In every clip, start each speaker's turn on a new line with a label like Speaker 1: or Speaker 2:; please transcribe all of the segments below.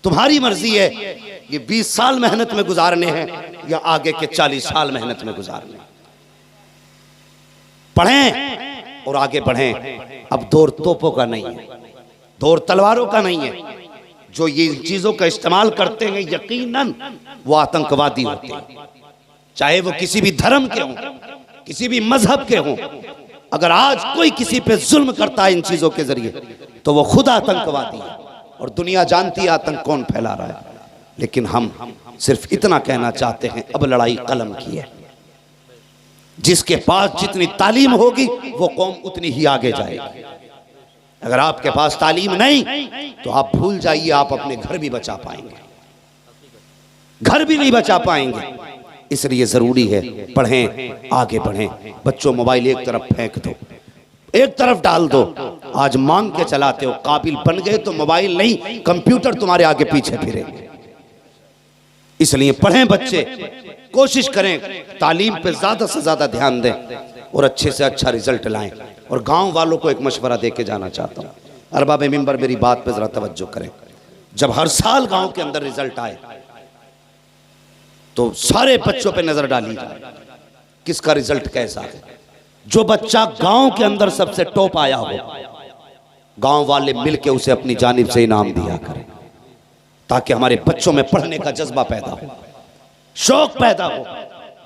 Speaker 1: तुम्हारी मर्जी है ये 20 साल मेहनत में गुजारने हैं या आगे के 40 साल मेहनत में गुजारने। पढ़ें और आगे बढ़ें। अब दौर तोपों का नहीं है, दौर तलवारों का नहीं है। जो ये इन चीजों का इस्तेमाल करते हैं यकीनन वो आतंकवादी होते हैं, चाहे वो किसी भी धर्म के हों, किसी भी मजहब के हों। अगर आज कोई किसी पे जुल्म करता है इन चीजों के जरिए तो वो खुद आतंकवादी है और दुनिया जानती है आतंक कौन फैला रहा है। लेकिन हम सिर्फ इतना कहना चाहते हैं, अब लड़ाई कलम की है। जिसके पास जितनी तालीम होगी वो कौम उतनी ही आगे जाएगी। अगर आपके पास तालीम नहीं तो आप भूल जाइए आप अपने घर भी बचा पाएंगे, घर भी नहीं बचा पाएंगे। इसलिए जरूरी है पढ़ें, आगे बढ़ें। बच्चों मोबाइल एक तरफ फेंक दो, एक तरफ डाल दो। आज मांग के चलाते हो, काबिल बन गए तो मोबाइल नहीं कंप्यूटर तुम्हारे आगे पीछे फिरेंगे। इसलिए पढ़ें बच्चे, कोशिश करें तालीम पे ज्यादा से ज्यादा ध्यान दें और अच्छे से अच्छा रिजल्ट लाएं। और गांव वालों को एक मशवरा दे के जाना चाहता हूं, अरबाब मिंबर मेरी बात पे जरा तवज्जो करें। जब हर साल गांव के अंदर रिजल्ट आए तो सारे बच्चों पे नजर डाली जाए किसका रिजल्ट कैसा है। जो बच्चा गांव के अंदर सबसे टॉप आया हो, गांव वाले मिलके उसे अपनी जानिब से इनाम दिया करें, ताकि हमारे बच्चों में पढ़ने का जज्बा पैदा हो, शौक पैदा हो।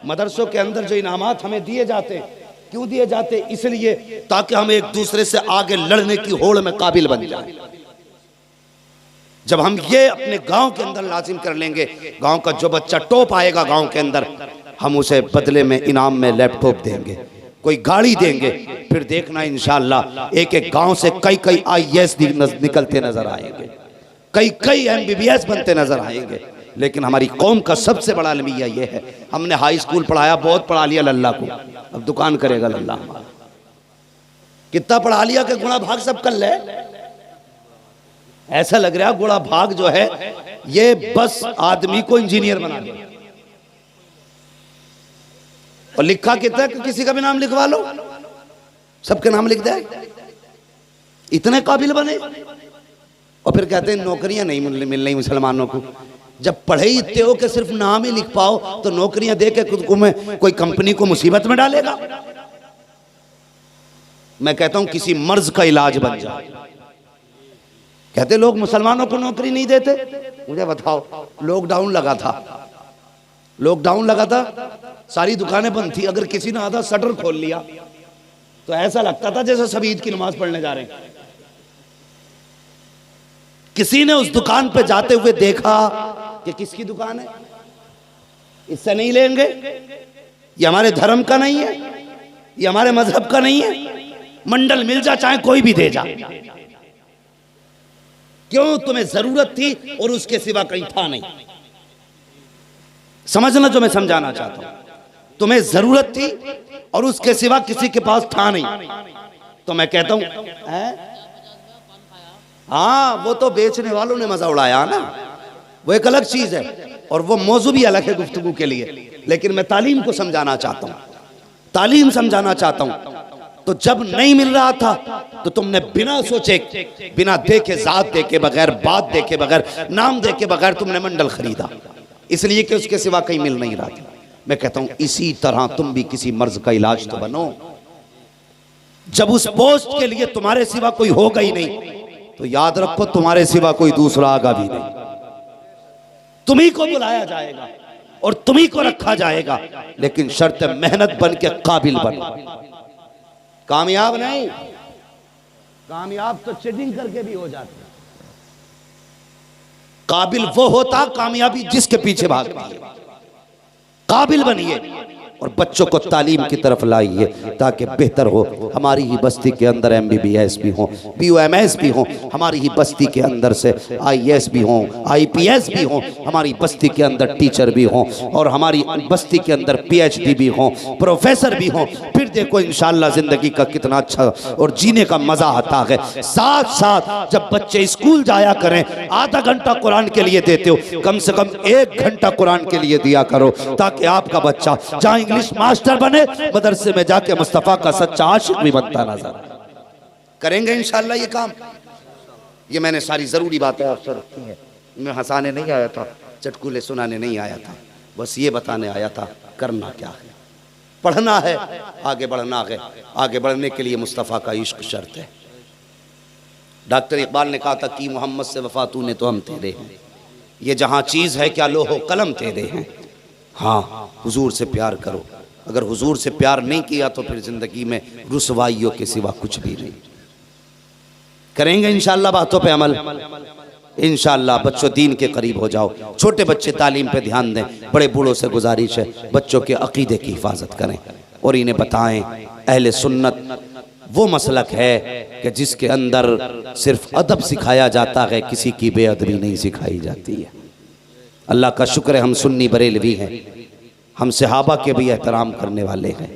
Speaker 1: मदरसों के अंदर जो इनामात हमें दिए जाते हैं, क्यों दिए जाते? इसलिए ताकि हम एक दूसरे से आगे लड़ने की होड़ में काबिल बन जाए। जब हम ये अपने गांव के अंदर लाजिम कर लेंगे, गांव का जो बच्चा टॉप आएगा गांव के अंदर, हम उसे बदले में इनाम में लैपटॉप देंगे, कोई गाड़ी देंगे। फिर देखना इंशाअल्लाह एक एक गांव से कई कई IAS निकलते नजर आएंगे, कई कई MBBS बनते नजर आएंगे। लेकिन हमारी कौम का सबसे बड़ा अलमिया ये है, हमने हाई स्कूल पढ़ाया, बहुत पढ़ा लिया लल्ला को, अब दुकान करेगा लल्ला हमारा। कितना पढ़ा लिया कि गुणा भाग सब कर ले। ऐसा लग रहा है गुणा भाग जो है ये बस आदमी को इंजीनियर बना दे। और लिखा कितना कि किसी का भी नाम लिखवा लो, सबके नाम लिख दे, इतने काबिल बने। और फिर कहते हैं नौकरियां नहीं मिल रही मुसलमानों को। जब पढ़े ही इतने हो कि सिर्फ नाम ही लिख पाओ तो नौकरियां दे के खुद को में कोई कंपनी को मुसीबत में डालेगा। मैं कहता हूं किसी मर्ज का इलाज बन जाए। कहते लोग मुसलमानों को नौकरी नहीं देते। मुझे बताओ, लॉकडाउन लगा था, लॉकडाउन लगा था, सारी दुकानें बंद थी। अगर किसी ने आधा शटर खोल लिया तो ऐसा लगता था जैसे सब ईद की नमाज पढ़ने जा रहे हैं। किसी ने उस दुकान पे जाते हुए देखा कि किसकी दुकान है, इससे नहीं लेंगे, ये हमारे धर्म का नहीं है, ये हमारे मजहब का नहीं है, मंडल मिल जा चाहे कोई भी दे जा। क्यों? तुम्हें जरूरत थी और उसके सिवा कहीं था नहीं। समझना जो मैं समझाना चाहता हूं, तुम्हें जरूरत थी और उसके सिवा किसी के पास था नहीं। तो मैं कहता हूं हाँ, वो तो बेचने वालों ने मजा उड़ाया ना, वो एक अलग चीज है और वो मौजू भी अलग है गुफ्तगू के लिए। लेकिन मैं तालीम को समझाना चाहता हूं, तालीम समझाना चाहता हूं। तो जब नहीं मिल रहा था तो तुमने बिना सोचे, बिना देखे, जात देखे बगैर, बात देखे बगैर, नाम देखे बगैर तुमने मंडल खरीदा, इसलिए कि उसके सिवा कहीं मिल नहीं रहा था। मैं कहता हूं इसी तरह तुम भी किसी मर्ज का इलाज तो बनो। जब उस पोस्ट के लिए तुम्हारे सिवा कोई होगा ही नहीं तो याद रखो तुम्हारे सिवा कोई दूसरा आगा भी नहीं। तुम्ही को बुलाया जाएगा और तुम्ही को रखा जाएगा, लेकिन शर्त मेहनत बन के काबिल बनो। कामयाब नहीं, कामयाब तो चीटिंग करके भी हो जाते। काबिल वो होता कामयाबी जिसके पीछे भागती है। काबिल बनिए और बच्चों को तालीम की तरफ लाइए ताकि बेहतर हो। हमारी ही बस्ती के अंदर MBBS भी हो, BOMS भी हो, हमारी ही बस्ती के अंदर से IAS भी हो, IPS भी हो, हमारी बस्ती के अंदर टीचर भी हो और हमारी बस्ती के अंदर PhD भी हो, प्रोफेसर भी हो। फिर देखो इंशाअल्लाह जिंदगी का कितना अच्छा और जीने का मजा आता है। साथ साथ जब बच्चे स्कूल जाया करें, आधा घंटा कुरान के लिए देते हो, कम से कम 1 घंटा कुरान के लिए दिया करो, ताकि आपका बच्चा जहाँ इंग्लिश मास्टर बने, मदरसे में जाके मुस्तफा का सच्चा आशिक भी बनता नजर। करेंगे इंशाअल्लाह ये काम। ये मैंने सारी जरूरी बातें आपसे रखी हैं। मैं हंसाने नहीं आया था, चटकुले सुनाने नहीं आया था, बस ये बताने आया था करना क्या है। पढ़ना है, आगे बढ़ना है। आगे बढ़ने के लिए मुस्तफ़ा का इश्क शर्त है। डॉक्टर इकबाल ने कहा था कि मोहम्मद से वफा तूने तो हम तेरे हैं, ये जहाँ चीज़ है क्या लोहो कलम तेरे हैं। हाँ, हुजूर से प्यार करो। अगर हुजूर से प्यार नहीं किया तो फिर ज़िंदगी में रुसवाइयों के सिवा कुछ भी नहीं। करेंगे इंशाअल्लाह बातों पे अमल, इंशाअल्लाह। बच्चों दीन के करीब हो जाओ, छोटे बच्चे तालीम पे ध्यान दें। बड़े बूढ़ों से गुजारिश है बच्चों के अकीदे की हिफाजत करें और इन्हें बताएं अहले सुन्नत वो मसलक है कि जिसके अंदर सिर्फ अदब सिखाया जाता है, किसी की बेअदबी नहीं सिखाई जाती है। अल्लाह का शुक्र है हम सुन्नी बरेलवी हैं, हम सहाबा के भी एहतराम करने वाले हैं,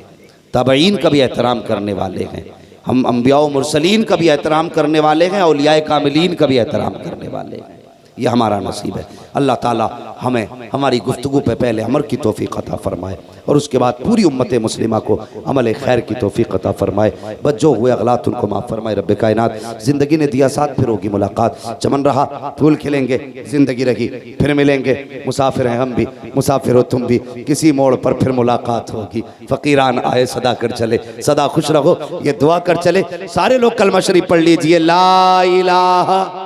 Speaker 1: ताबईन का भी एहतराम करने वाले हैं, हम अंबिया व मुरसलीन का भी एहतराम करने वाले हैं, औलियाए कामिलीन का भी एहतराम करने वाले हैं। ये हमारा नसीब है। अल्लाह ताला हमें हमारी गुफ्तगू पे पहले अमल की तौफीक अता फरमाए और उसके बाद पूरी उम्मत मुस्लिमा को अमल खैर की तौफीक अता फरमाए। बच्चों हुए अगलात उनको माफ़ फरमाए। रब्बे कायनात ज़िंदगी ने दिया साथ, फिर होगी मुलाकात। चमन रहा फूल खिलेंगे, ज़िंदगी रही फिर मिलेंगे। मुसाफिर हैं हम भी, मुसाफिर हो तुम भी, किसी मोड़ पर फिर मुलाकात होगी। फ़कीरान आए सदा कर चले, सदा खुश रहो ये दुआ कर चले। सारे लोग कलमा शरीफ पढ़ लीजिए, ला इलाहा